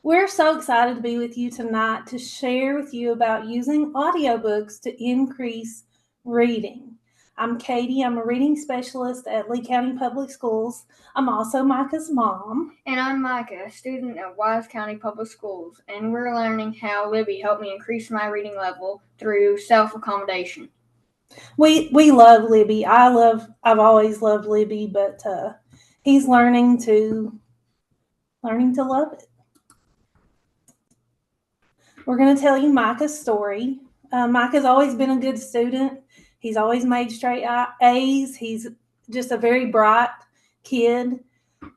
We're so excited to be with you tonight to share with you about using audiobooks to increase reading. I'm Katie. I'm a reading specialist at Lee County Public Schools. I'm also Micah's mom. And I'm Micah, a student at Wise County Public Schools, and we're learning how Libby helped me increase my reading level through self-accommodation. We love Libby. I've always loved Libby, but he's learning to love it. We're going to tell you Micah's story. Micah's always been a good student. He's always made straight A's. He's just a very bright kid.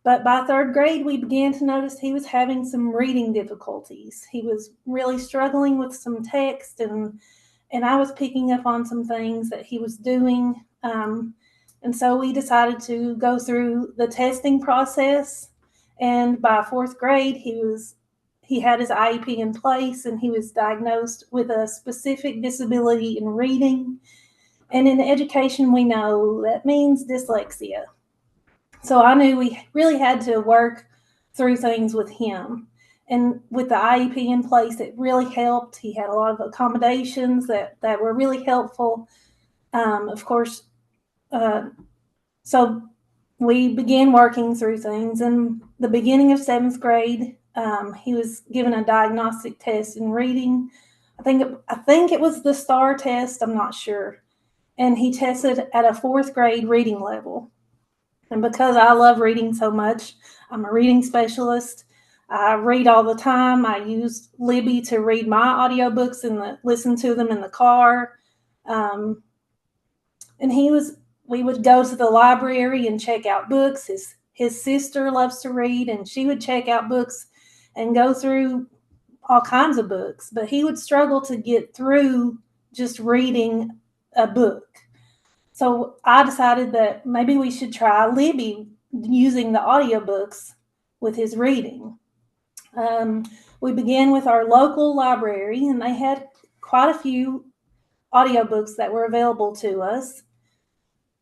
But by third grade, we began to notice he was having some reading difficulties. He was really struggling with some text, and I was picking up on some things that he was doing. And so we decided to go through the testing process. And by fourth grade, he had his IEP in place, and he was diagnosed with a specific disability in reading. And in education, we know that means dyslexia. So I knew we really had to work through things with him. And with the IEP in place, it really helped. He had a lot of accommodations that were really helpful. Of course, so we began working through things. In the beginning of seventh grade, he was given a diagnostic test in reading. I think it was the STAR test. I'm not sure. And he tested at a fourth grade reading level. And because I love reading so much, I'm a reading specialist. I read all the time. I use Libby to read my audiobooks and listen to them in the car. And we would go to the library and check out books. His sister loves to read, and she would check out books and go through all kinds of books. But he would struggle to get through just reading a book. So I decided that maybe we should try Libby using the audiobooks with his reading. We began with our local library, and they had quite a few audiobooks that were available to us.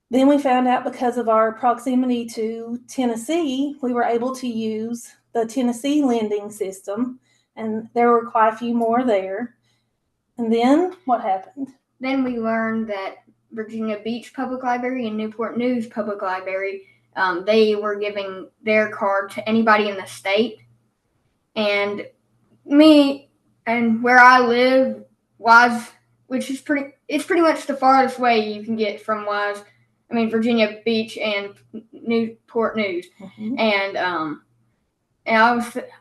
Then we found out, because of our proximity to Tennessee, we were able to use the Tennessee lending system, and there were quite a few more there. And then what happened? Then we learned that Virginia Beach Public Library and Newport News Public Library, they were giving their card to anybody in the state. And me, and where I live, Wise, which is it's pretty much the farthest way you can get from Virginia Beach and Newport News. Mm-hmm. And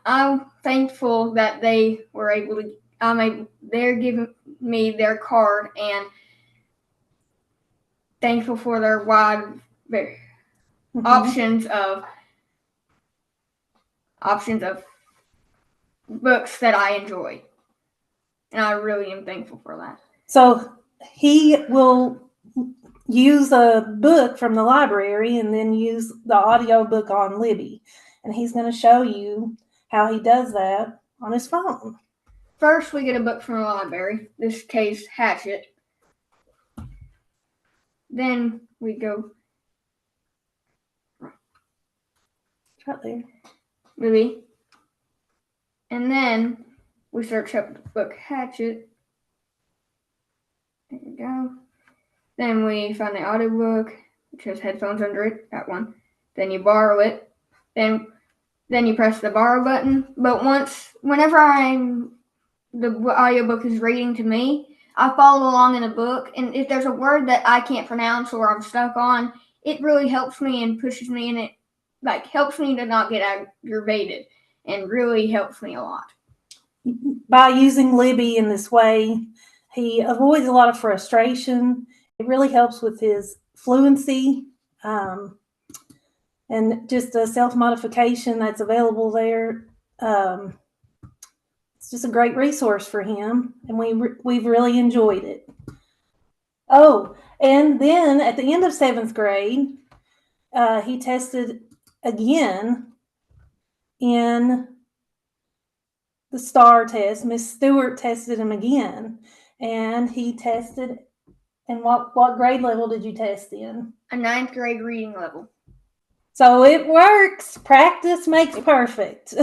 I'm thankful that they were able to, they're giving me their card, and thankful for their wide options of books that I enjoy. And I really am thankful for that. So he will use a book from the library and then use the audio book on Libby. And he's going to show you how he does that on his phone. First, we get a book from the library, this case, Hatchet. Then we go right there, Libby. And then we search up the book Hatchet. There you go. Then we find the audiobook, which has headphones under it, that one. Then you borrow it. Then you press the borrow button. But whenever the audiobook is reading to me, I follow along in the book, and if there's a word that I can't pronounce or I'm stuck on, it really helps me and pushes me, and it helps me to not get aggravated, and really helps me a lot. By using Libby in this way, he avoids a lot of frustration. It really helps with his fluency, and just the self-modification that's available there. It's just a great resource for him, and we've really enjoyed it. Oh, and then at the end of seventh grade, he tested again in the STAR test. Miss Stewart tested him again, and he tested. And what grade level did you test in? A 9th grade reading level. So it works. Practice makes perfect.